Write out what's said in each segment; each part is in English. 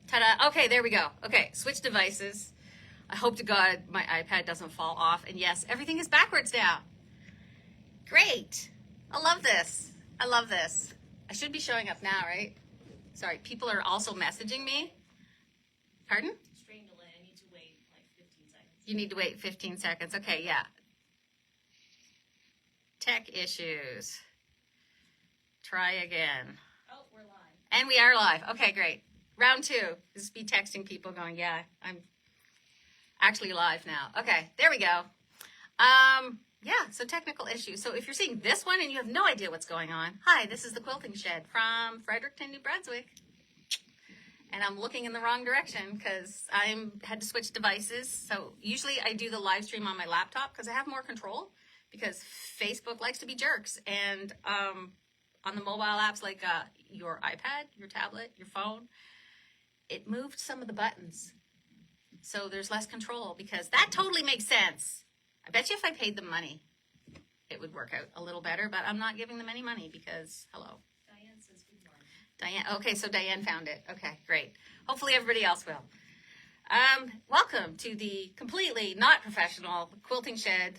Ta-da. Okay, there we go. Okay, switch devices. I hope to God my iPad doesn't fall off. And yes, everything is backwards now. Great. I love this. I love this. I should be showing up now, right? Sorry, people are also messaging me. Pardon? String delay. I need to wait like 15 seconds. You need to wait 15 seconds. Okay, yeah. Tech issues. Try again. Oh, we're live. And we are live. Okay, great. Round 2. This is me texting people going, yeah, I'm actually live now. Okay, there we go. Yeah, so technical issues. So if you're seeing this one and you have no idea what's going on, hi, this is the Quilting Shed from Fredericton, New Brunswick. And I'm looking in the wrong direction because I had to switch devices. So usually I do the live stream on my laptop because I have more control because Facebook likes to be jerks. And on the mobile apps like your iPad, your tablet, your phone, it moved some of the buttons. So there's less control because that totally makes sense. I bet you if I paid them money, it would work out a little better, but I'm not giving them any money because, hello. Diane says good morning. Diane, okay, so Diane found it. Okay, great. Hopefully everybody else will. Welcome to the completely not professional Quilting Shed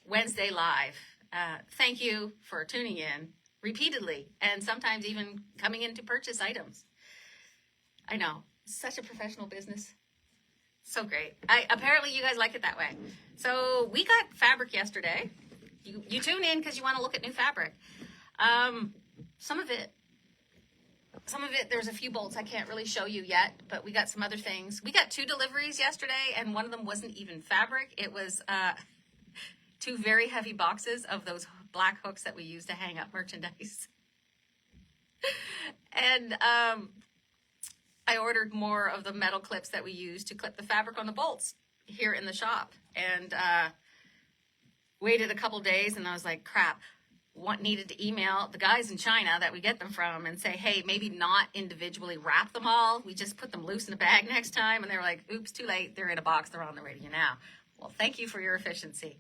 Wednesday Live. Thank you for tuning in repeatedly and sometimes even coming in to purchase items. I know, such a professional business. So great. Apparently you guys like it that way. So we got fabric yesterday. You tune in because you want to look at new fabric. Some of it, there's a few bolts I can't really show you yet, but we got some other things. We got 2 deliveries yesterday, and one of them wasn't even fabric. It was 2 very heavy boxes of those black hooks that we use to hang up merchandise. And I ordered more of the metal clips that we use to clip the fabric on the bolts here in the shop, and waited a couple days, and I was like, crap, needed to email the guys in China that we get them from and say, hey, maybe not individually wrap them all. We just put them loose in a bag next time. And they were like, oops, too late. They're in a box. They're on their way to you now. Well, thank you for your efficiency.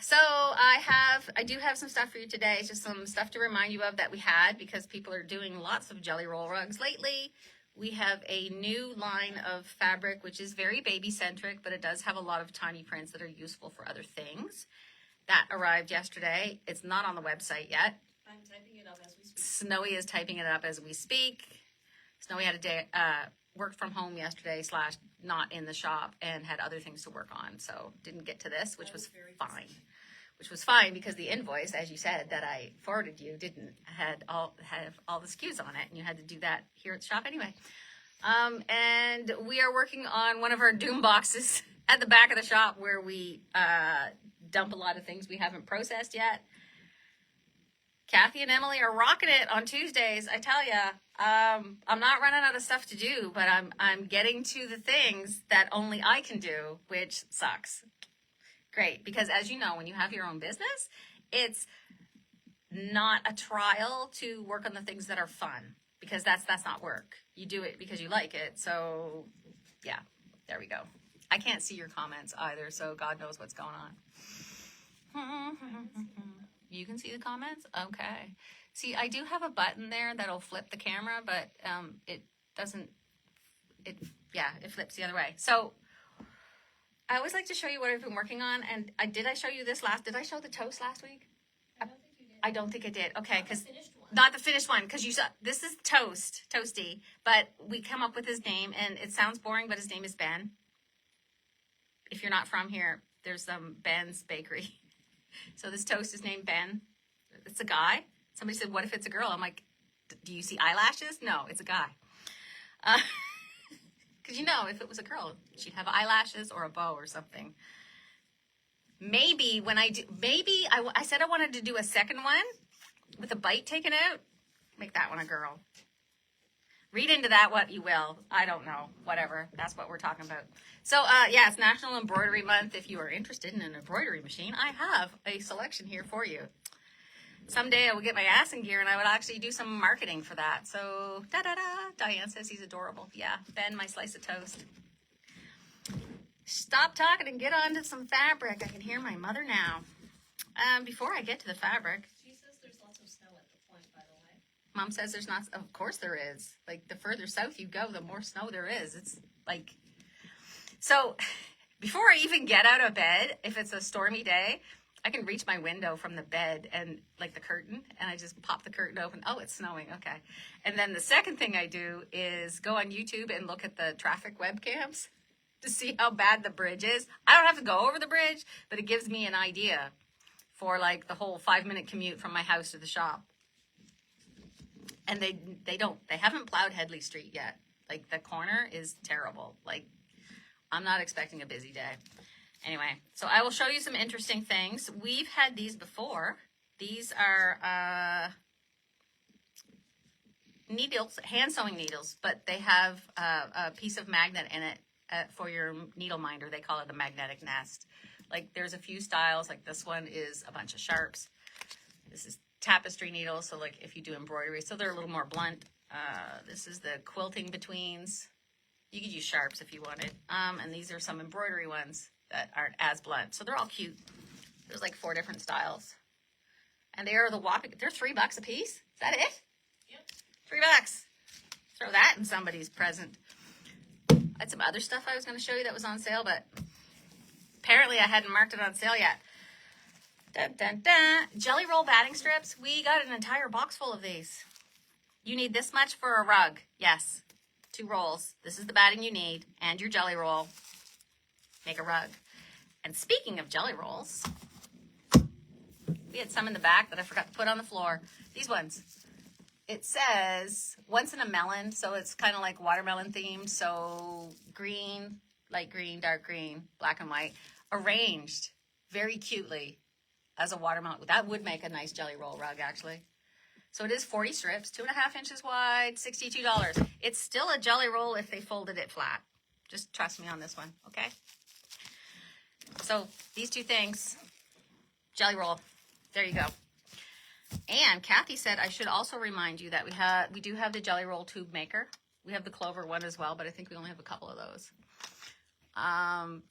So I do have some stuff for you today. It's just some stuff to remind you of that we had because people are doing lots of jelly roll rugs lately. We have a new line of fabric, which is very baby-centric, but it does have a lot of tiny prints that are useful for other things. That arrived yesterday. It's not on the website yet. I'm typing it up as we speak. Snowy is typing it up as we speak. Snowy had a day, worked from home yesterday / not in the shop and had other things to work on. So didn't get to this, which was fine. Which was fine because the invoice, as you said, that I forwarded you didn't have all the SKUs on it, and you had to do that here at the shop anyway. And we are working on one of our doom boxes at the back of the shop where we dump a lot of things we haven't processed yet. Kathy and Emily are rocking it on Tuesdays. I tell ya, I'm not running out of stuff to do, but I'm getting to the things that only I can do, which sucks. Great, because as you know, when you have your own business, it's not a trial to work on the things that are fun, because that's not work. You do it because you like it. So yeah, there we go. I can't see your comments either, so God knows what's going on. You can see the comments? Okay. See, I do have a button there that'll flip the camera, but it doesn't, it flips the other way. So I always like to show you what I've been working on, and did I show you this did I show the toast last week? I don't think you did. I don't think I did. Okay, because One. not the finished one, because you saw, this is Toasty, but we come up with his name, and it sounds boring, but his name is Ben. If you're not from here, there's Ben's Bakery. So this toast is named Ben. It's a guy. Somebody said, what if it's a girl? I'm like, do you see eyelashes? No, it's a guy. Because if it was a girl, she'd have eyelashes or a bow or something. Maybe when I said I wanted to do a second one with a bite taken out. Make that one a girl. Read into that what you will. I don't know. Whatever. That's what we're talking about. So, it's National Embroidery Month. If you are interested in an embroidery machine, I have a selection here for you. Someday I will get my ass in gear and I would actually do some marketing for that. So, Diane says he's adorable. Yeah, Ben, my slice of toast. Stop talking and get on to some fabric. I can hear my mother now. Before I get to the fabric. She says there's lots of snow at the point, by the way. Mom says there's not. Of course there is. Like, the further south you go, the more snow there is. It's like, so before I even get out of bed, if it's a stormy day, I can reach my window from the bed and like the curtain, and I just pop the curtain open. Oh, it's snowing. Okay. And then the second thing I do is go on YouTube and look at the traffic webcams to see how bad the bridge is. I don't have to go over the bridge, but it gives me an idea for like the whole 5-minute commute from my house to the shop. And they haven't plowed Headley Street yet. Like, the corner is terrible. Like, I'm not expecting a busy day. Anyway, so I will show you some interesting things. We've had these before. These are needles, hand sewing needles, but they have a piece of magnet in it for your needle minder. They call it a magnetic nest. Like, there's a few styles. Like, this one is a bunch of sharps. This is tapestry needles, so like if you do embroidery, so they're a little more blunt. This is the quilting betweens. You could use sharps if you wanted. And these are some embroidery ones that aren't as blunt. So they're all cute. There's like 4 different styles. And they are the whopping, they're $3 a piece. Is that it? Yep. $3. Throw that in somebody's present. I had some other stuff I was going to show you that was on sale, but apparently I hadn't marked it on sale yet. Dun, dun, dun. Jelly roll batting strips. We got an entire box full of these. You need this much for a rug. Yes. 2 rolls. This is the batting you need and your jelly roll. Make a rug. And speaking of jelly rolls, we had some in the back that I forgot to put on the floor. These ones. It says once in a melon, so it's kind of like watermelon themed. So green, light green, dark green, black and white, arranged very cutely as a watermelon. That would make a nice jelly roll rug, actually. So it is 40 strips, 2.5 inches wide, $62. It's still a jelly roll if they folded it flat. Just trust me on this one, okay? So these 2 things, jelly roll. There you go. And Kathy said I should also remind you that we do have the jelly roll tube maker. We have the Clover one as well, but I think we only have a couple of those.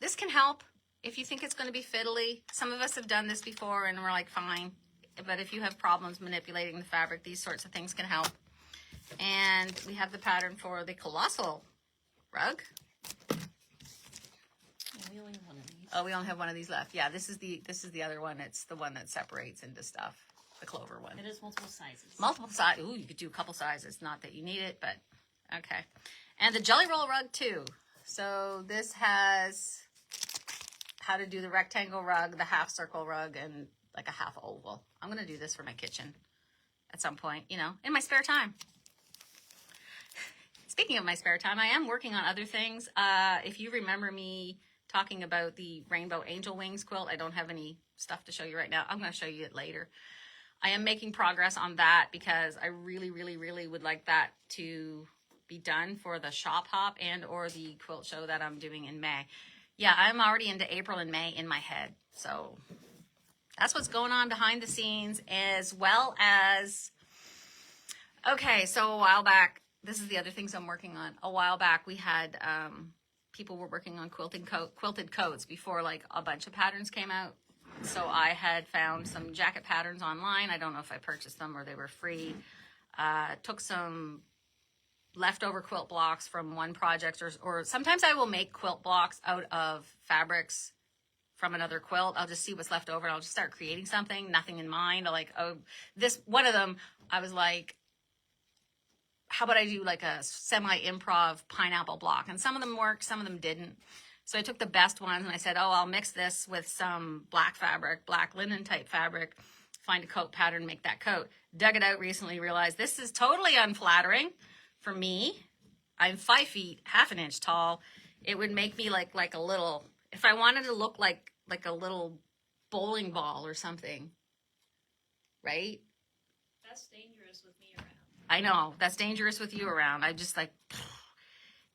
This can help if you think it's going to be fiddly. Some of us have done this before and we're like, fine. But if you have problems manipulating the fabric, these sorts of things can help. And we have the pattern for the colossal rug. Yeah, we only have one of these. Oh, we only have one of these left. Yeah, this is the other one. It's the one that separates into stuff. The Clover one. It is multiple sizes. Multiple size. Ooh, you could do a couple sizes. Not that you need it, but okay. And the jelly roll rug too. So this has how to do the rectangle rug, the half circle rug, and like a half oval. I'm going to do this for my kitchen at some point, you know, in my spare time. Speaking of my spare time, I am working on other things. If you remember me talking about the Rainbow Angel Wings quilt, I don't have any stuff to show you right now. I'm going to show you it later. I am making progress on that because I really, really, really would like that to be done for the shop hop and or the quilt show that I'm doing in May. Yeah, I'm already into April and May in my head. So that's what's going on behind the scenes, as well as, okay, so a while back, this is the other things I'm working on. A while back, we had, people were working on quilted coats before like a bunch of patterns came out. So I had found some jacket patterns online. I don't know if I purchased them or they were free. Took some leftover quilt blocks from one project, or sometimes I will make quilt blocks out of fabrics from another quilt. I'll just see what's left over and I'll just start creating something, nothing in mind. Like, oh, this one of them, I was like, how about I do like a semi-improv pineapple block? And some of them worked, some of them didn't. So I took the best ones and I said, oh, I'll mix this with some black fabric, black linen type fabric, find a coat pattern, make that coat. Dug it out recently, realized this is totally unflattering for me. I'm 5 feet, half an inch tall. It would make me like a little, if I wanted to look like a little bowling ball or something, right? That's dangerous with me around. I know, that's dangerous with you around. I just like,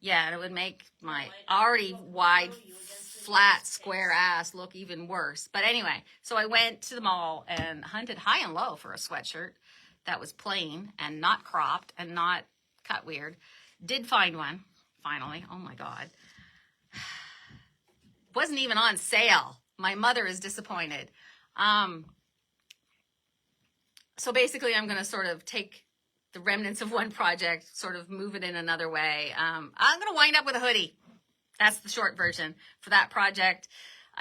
yeah, and it would make my I already won't wide, throw you against the flat, wall. square ass look even worse. But anyway, so I went to the mall and hunted high and low for a sweatshirt that was plain and not cropped and not cut weird. Did find one, finally. Oh my God. Wasn't even on sale. My mother is disappointed. So basically I'm going to sort of take the remnants of one project, sort of move it in another way. I'm going to wind up with a hoodie. That's the short version for that project.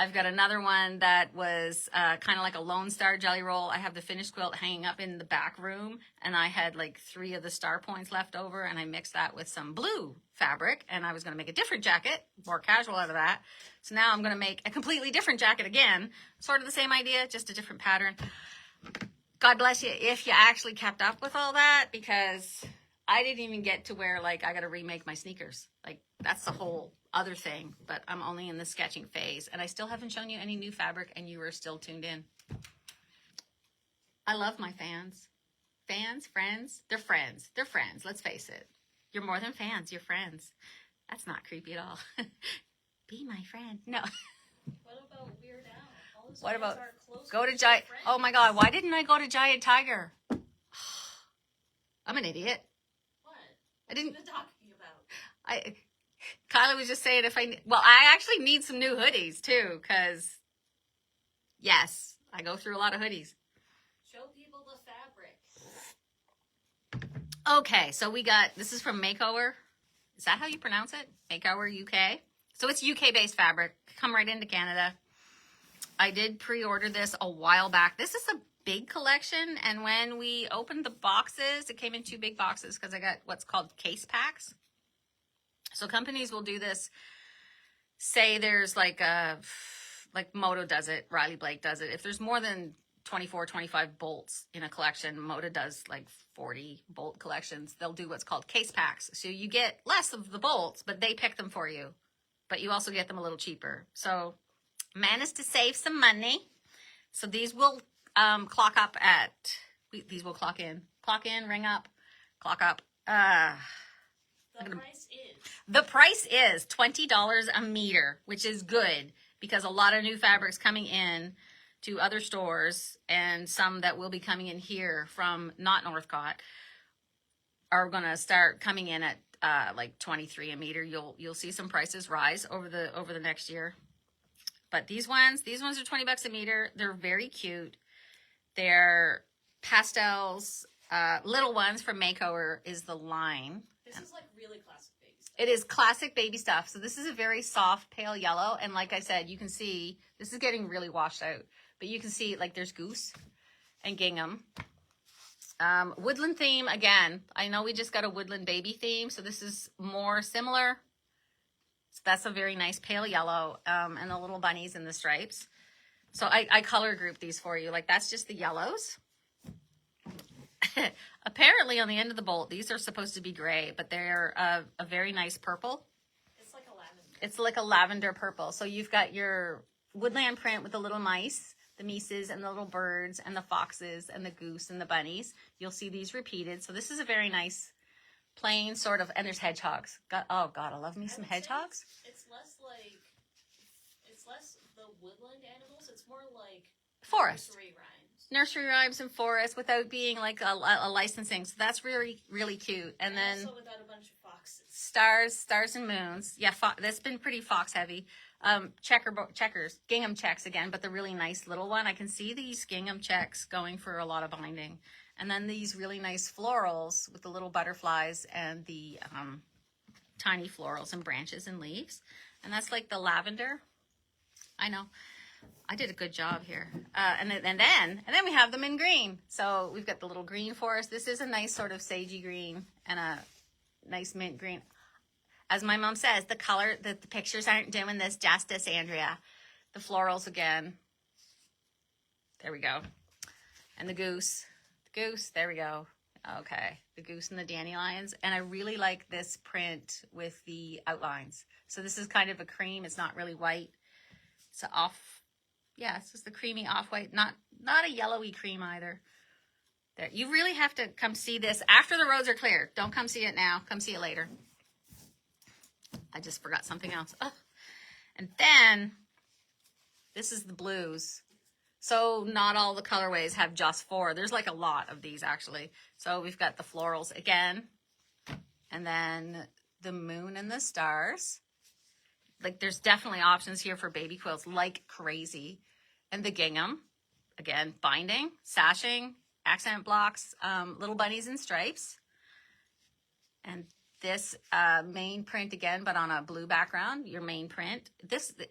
I've got another one that was kind of like a Lone Star jelly roll. I have the finished quilt hanging up in the back room, and I had like 3 of the star points left over, and I mixed that with some blue fabric, and I was going to make a different jacket, more casual out of that. So now I'm going to make a completely different jacket again, sort of the same idea, just a different pattern. God bless you if you actually kept up with all that, because I didn't even get to where like I got to remake my sneakers. Like that's the whole other thing, but I'm only in the sketching phase, and I still haven't shown you any new fabric, and you are still tuned in. I love my fans. Fans, friends, they're friends. They're friends. Let's face it. You're more than fans. You're friends. That's not creepy at all. Be my friend. No. What about Weird Al? All his What friends about are close go to close Giant? friends. Oh my God, why didn't I go to Giant Tiger? I'm an idiot. What? I didn't. What are you talking about? Kyla was just saying I actually need some new hoodies too, because yes, I go through a lot of hoodies. Show people the fabric. Okay, so this is from Makeover. Is that how you pronounce it? Makeover UK. So it's UK based fabric. Come right into Canada. I did pre-order this a while back. This is a big collection, and when we opened the boxes, it came in 2 big boxes because I got what's called case packs. So companies will do this. Say there's like Moto does it, Riley Blake does it. If there's more than 24, 25 bolts in a collection, Moto does like 40 bolt collections. They'll do what's called case packs. So you get less of the bolts, but they pick them for you. But you also get them a little cheaper. So managed to save some money. So these will clock up at, these will clock in, ring up, clock up. The price is $20 a meter, which is good because a lot of new fabrics coming in to other stores, and some that will be coming in here from not Northcott are going to start coming in at like $23 a meter. You'll see some prices rise over the next year. But these ones are $20 a meter. They're very cute. They're pastels. Little ones from Makeover is the line. This is like really classic baby stuff. It is classic baby stuff. So this is a very soft pale yellow. And like I said, you can see, this is getting really washed out. But you can see like there's goose and gingham. Woodland theme, again. I know we just got a woodland baby theme. So this is more similar. So that's a very nice pale yellow. And the little bunnies and the stripes. So I color group these for you. Like that's just the yellows. Apparently on the end of the bolt, these are supposed to be gray, but they're a very nice purple. It's like a lavender. It's like a lavender purple. So you've got your woodland print with the little mice, the mices and the little birds and the foxes and the goose and the bunnies. You'll see these repeated. So this is a very nice plain sort of, and there's hedgehogs. Oh God, I love me some hedgehogs. It's less the woodland animals. It's more like Forest. nursery rhymes. Nursery rhymes and forest without being like a licensing. So that's really, really cute. And then also without a bunch of foxes. Stars and moons. Yeah, that's been pretty fox heavy. Checkers, gingham checks again, but the really nice little one. I can see these gingham checks going for a lot of binding. And then these really nice florals with the little butterflies and the tiny florals and branches and leaves. And that's like the lavender. I know. I did a good job here. And then we have them in green. So we've got the little green forest. This is a nice sort of sagey green and a nice mint green. As my mom says, the color, the pictures aren't doing this justice, Andrea. The florals again. There we go. And the goose. The goose, there we go. Okay, the goose and the dandelions. And I really like this print with the outlines. So this is kind of a cream. It's not really white. It's off. Yeah, it's just the creamy off-white. Not a yellowy cream either. There, you really have to come see this after the roads are cleared. Don't come see it now. Come see it later. I just forgot something else. Oh. And then, this is the blues. So not all the colorways have just 4. There's like a lot of these actually. So we've got the florals again. And then the moon and the stars. Like there's definitely options here for baby quilts like crazy. And the gingham. Again, binding, sashing, accent blocks, little bunnies and stripes. this main print again, but on a blue background, your main print.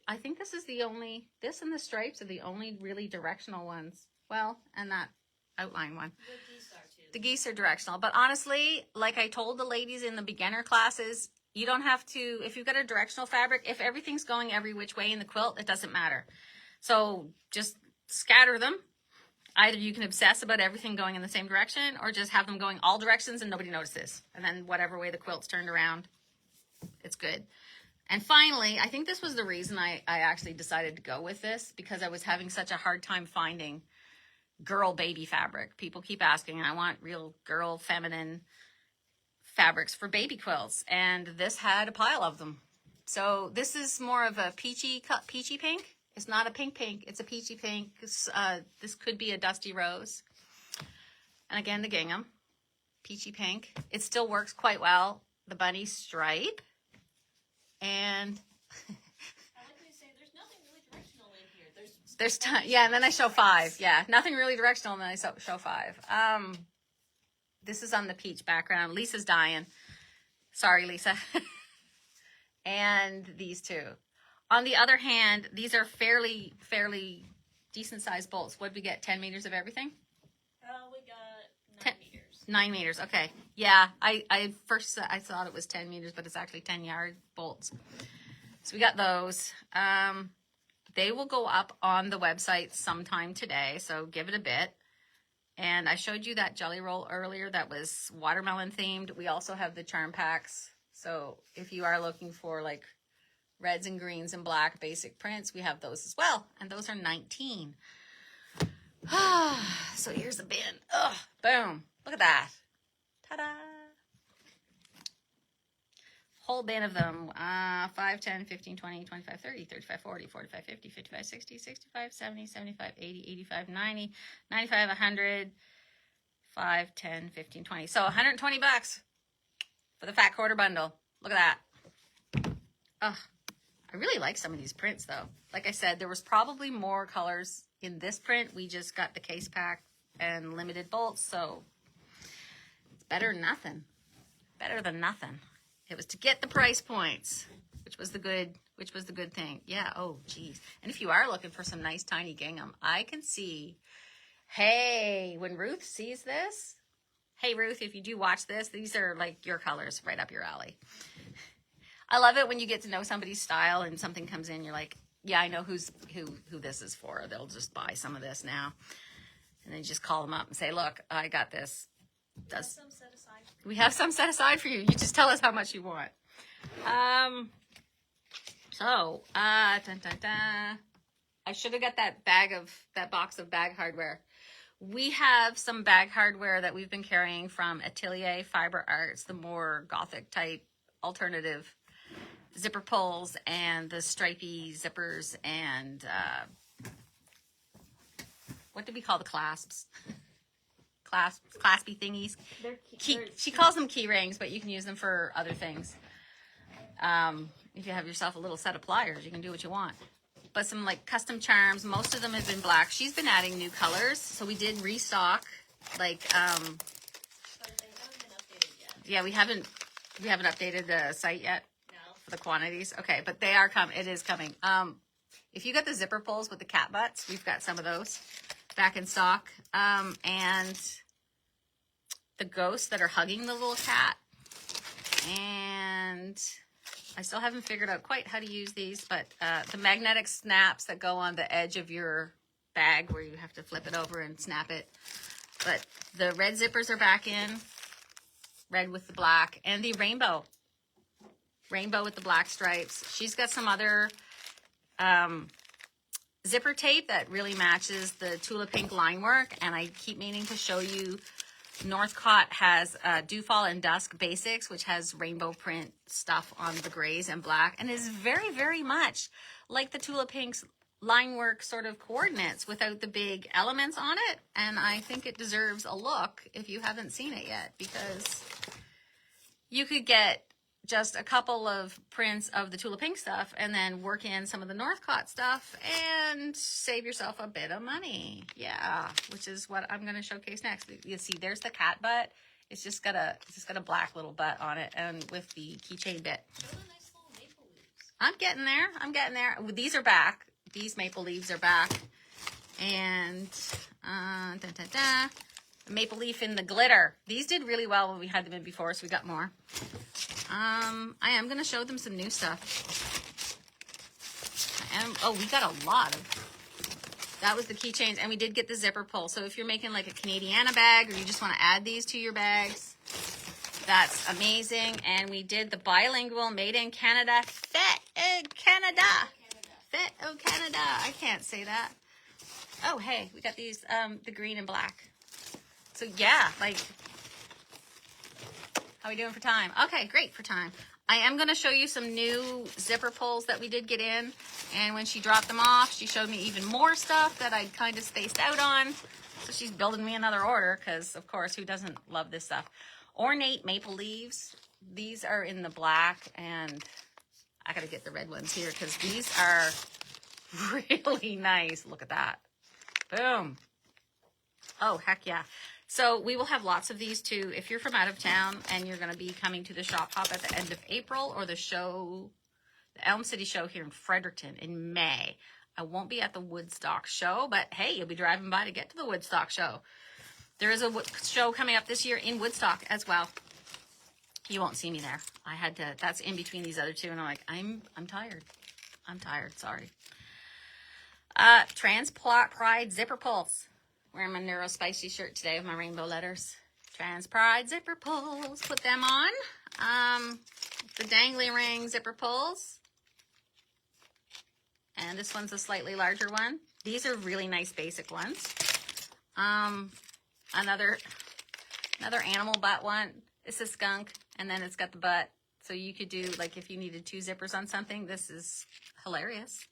I think this is the only, this and the stripes are the only really directional ones. Well, and that outline one. The geese are too. The geese are directional, but honestly, like I told the ladies in the beginner classes, you don't have to, if you've got a directional fabric, if everything's going every which way in the quilt, it doesn't matter. So just scatter them. Either you can obsess about everything going in the same direction, or just have them going all directions and nobody notices. And then whatever way the quilt's turned around, it's good. And finally, I think this was the reason I actually decided to go with this, because I was having such a hard time finding girl baby fabric. People keep asking, I want real girl feminine fabrics for baby quilts, and this had a pile of them. So this is more of a peachy pink. It's not a pink, it's a peachy pink. This could be a dusty rose. And again, the gingham, peachy pink. It still works quite well. The bunny stripe. And I like to say there's nothing really directional in here. There's yeah, and then I show 5. Yeah, nothing really directional, and then I show 5. This is on the peach background. Lisa's dying. Sorry, Lisa. And these two. On the other hand, these are fairly decent sized bolts. What did we get? 10 meters of everything? we got 9 meters. 9 meters. Okay. Yeah. I thought it was 10 meters, but it's actually 10-yard bolts. So we got those. They will go up on the website sometime today, so give it a bit. And I showed you that jelly roll earlier that was watermelon themed. We also have the charm packs. So if you are looking for like reds and greens and black basic prints, we have those as well. And those are $19. So here's the bin. Ugh, boom. Look at that. Ta-da. Whole bin of them. 5, 10, 15, 20, 25, 30, 35, 40, 45, 50, 55, 60, 65, 70, 75, 80, 85, 90, 95, 100, 5, 10, 15, 20. So $120 for the fat quarter bundle. Look at that. Ugh. I really like some of these prints though. Like I said, there was probably more colors in this print. We just got the case pack and limited bolts, so it's better than nothing. Better than nothing. It was to get the price points, which was the good thing. Yeah, oh geez. And if you are looking for some nice tiny gingham, I can see, hey, when Ruth sees this, hey Ruth, if you do watch this, these are like your colors, right up your alley. I love it when you get to know somebody's style and something comes in, you're like, yeah, I know who this is for. They'll just buy some of this now. And then you just call them up and say, look, I got this. We have some set aside. We have some set aside for you. You just tell us how much you want. Dun, dun, dun. I should have got that box of bag hardware. We have some bag hardware that we've been carrying from Atelier Fiber Arts, the more gothic type alternative zipper pulls and the stripy zippers and what do we call the clasps? Claspy thingies. She calls them key rings, but you can use them for other things. If you have yourself a little set of pliers, you can do what you want. But some like custom charms, most of them have been black. She's been adding new colors, so we did restock. Like, But they haven't been updated yet. yeah, we haven't updated the site yet. No. For the quantities. Okay, but they are coming. It is coming. If you got the zipper pulls with the cat butts, we've got some of those back in stock. And the ghosts that are hugging the little cat. And I still haven't figured out quite how to use these, but the magnetic snaps that go on the edge of your bag where you have to flip it over and snap it. But the red zippers are back in. Red with the black. And the rainbow with the black stripes. She's got some other zipper tape that really matches the Tula Pink line work, and I keep meaning to show you. Northcott has Dewfall and Dusk Basics, which has rainbow print stuff on the grays and black, and is very, very much like the Tula Pink's line work sort of coordinates without the big elements on it, and I think it deserves a look if you haven't seen it yet, because you could get just a couple of prints of the Tula Pink stuff and then work in some of the Northcott stuff and save yourself a bit of money. Yeah, which is what I'm going to showcase next. You see, there's the cat butt. It's just got a black little butt on it, and with the keychain bit. Show the nice little maple leaves. I'm getting there. I'm getting there. These are back. These maple leaves are back. And maple leaf in the glitter. These did really well when we had them in before, so we got more. I am going to show them some new stuff. We got a lot of. That was the keychains, and we did get the zipper pull. So if you're making like a Canadiana bag, or you just want to add these to your bags, that's amazing. And we did the bilingual made in Canada, Canada. Fit oh Canada. I can't say that. Oh, hey, we got these, the green and black. So yeah, like, how are we doing for time? Okay, great for time. I am going to show you some new zipper pulls that we did get in. And when she dropped them off, she showed me even more stuff that I'd kind of spaced out on. So she's building me another order because, of course, who doesn't love this stuff? Ornate maple leaves. These are in the black, and I got to get the red ones here because these are really nice. Look at that. Boom. Oh, heck yeah. So we will have lots of these too. If you're from out of town and you're going to be coming to the Shop Hop at the end of April, or the show, the Elm City show here in Fredericton in May. I won't be at the Woodstock show, but hey, you'll be driving by to get to the Woodstock show. There is a show coming up this year in Woodstock as well. You won't see me there. I had to, that's in between these other two, and I'm like, I'm tired. I'm tired, sorry. Trans Pride Zipper Pulse. Wearing my Neuro Spicy shirt today with my rainbow letters. Trans Pride Zipper Pulls. Put them on. The Dangly Ring Zipper Pulls. And this one's a slightly larger one. These are really nice basic ones. Another animal butt one. It's a skunk, and then it's got the butt. So you could do, like, if you needed 2 zippers on something, this is hilarious.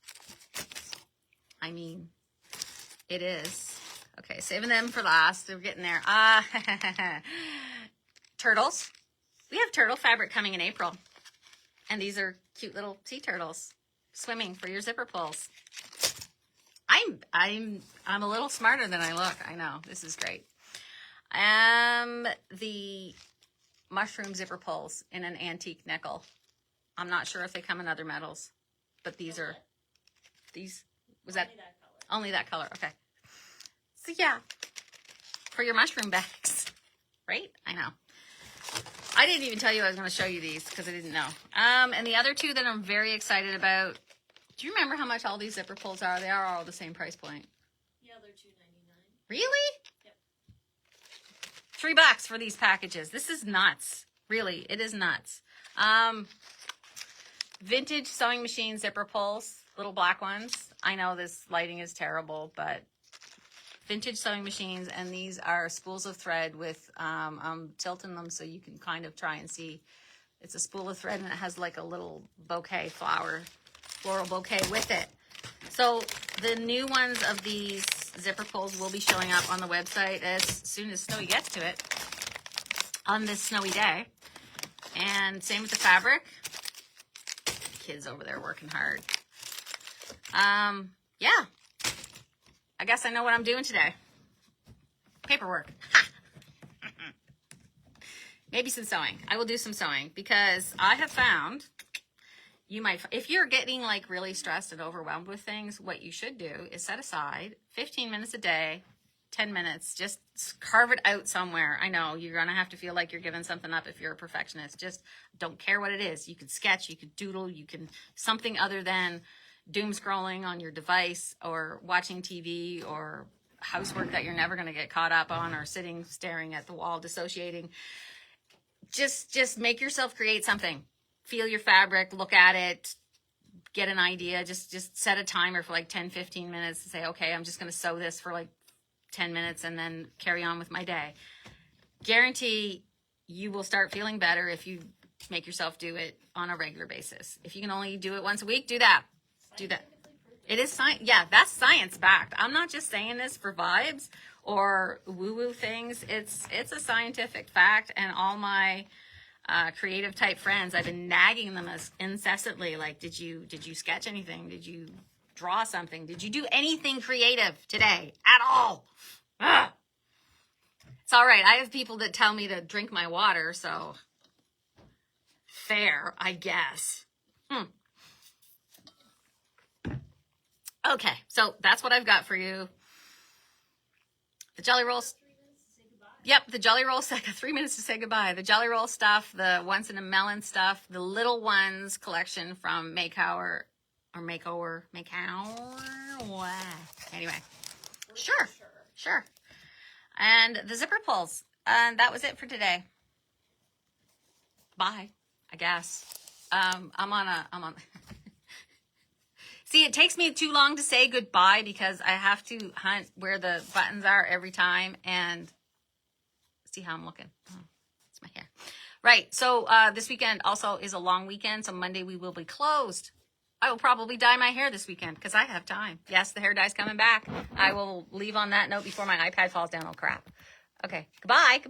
I mean, it is. Okay, saving them for last. We're getting there. Turtles. We have turtle fabric coming in April. And these are cute little sea turtles swimming for your zipper pulls. I'm a little smarter than I look. I know. This is great. The mushroom zipper pulls in an antique nickel. I'm not sure if they come in other metals, but these are, was that only that color? Okay. So yeah, for your mushroom bags, right? I know. I didn't even tell you I was going to show you these because I didn't know. And the other two that I'm very excited about. Do you remember how much all these zipper pulls are? They are all the same price point. Yeah, they're $2.99. Really? Yep. $3 for these packages. This is nuts. Really, it is nuts. Vintage sewing machine zipper pulls, little black ones. I know this lighting is terrible, but vintage sewing machines, and these are spools of thread with, I'm tilting them so you can kind of try and see. It's a spool of thread, and it has like a little bouquet floral bouquet with it. So the new ones of these zipper pulls will be showing up on the website as soon as Snowy gets to it on this snowy day. And same with the fabric. Kids over there working hard. Yeah. I guess I know what I'm doing today. Paperwork. Ha! Maybe some sewing. I will do some sewing because I have found you might, if you're getting like really stressed and overwhelmed with things, what you should do is set aside 15 minutes a day, 10 minutes, just carve it out somewhere. I know you're going to have to feel like you're giving something up if you're a perfectionist. Just don't care what it is. You can sketch, you could doodle, you can something other than doom scrolling on your device or watching TV or housework that you're never going to get caught up on, or sitting staring at the wall dissociating. Just make yourself create something. Feel your fabric, look at it, get an idea. Just set a timer for like 10, 15 minutes and say, okay, I'm just going to sew this for like 10 minutes and then carry on with my day. Guarantee you will start feeling better if you make yourself do it on a regular basis. If you can only do it once a week, do that. Do that. It is science. Yeah, that's science backed. I'm not just saying this for vibes or woo-woo things. It's a scientific fact, and all my creative type friends, I've been nagging them as incessantly. Like, did you sketch anything? Did you draw something? Did you do anything creative today at all? Ugh. It's all right. I have people that tell me to drink my water, so fair, I guess. Okay, so that's what I've got for you. The Jelly Rolls. Yep, the Jelly Roll stuff. 3 minutes to say goodbye. The Jelly Roll stuff, the Once in a Melon stuff, the Little Ones collection from Makeover. Wow. Anyway, sure. And the zipper pulls. And that was it for today. Bye, I guess. I'm on. See, it takes me too long to say goodbye because I have to hunt where the buttons are every time and see how I'm looking. Oh, it's my hair. Right. So this weekend also is a long weekend. So Monday we will be closed. I will probably dye my hair this weekend because I have time. Yes, the hair dye's coming back. I will leave on that note before my iPad falls down. Oh, crap. Okay. Goodbye.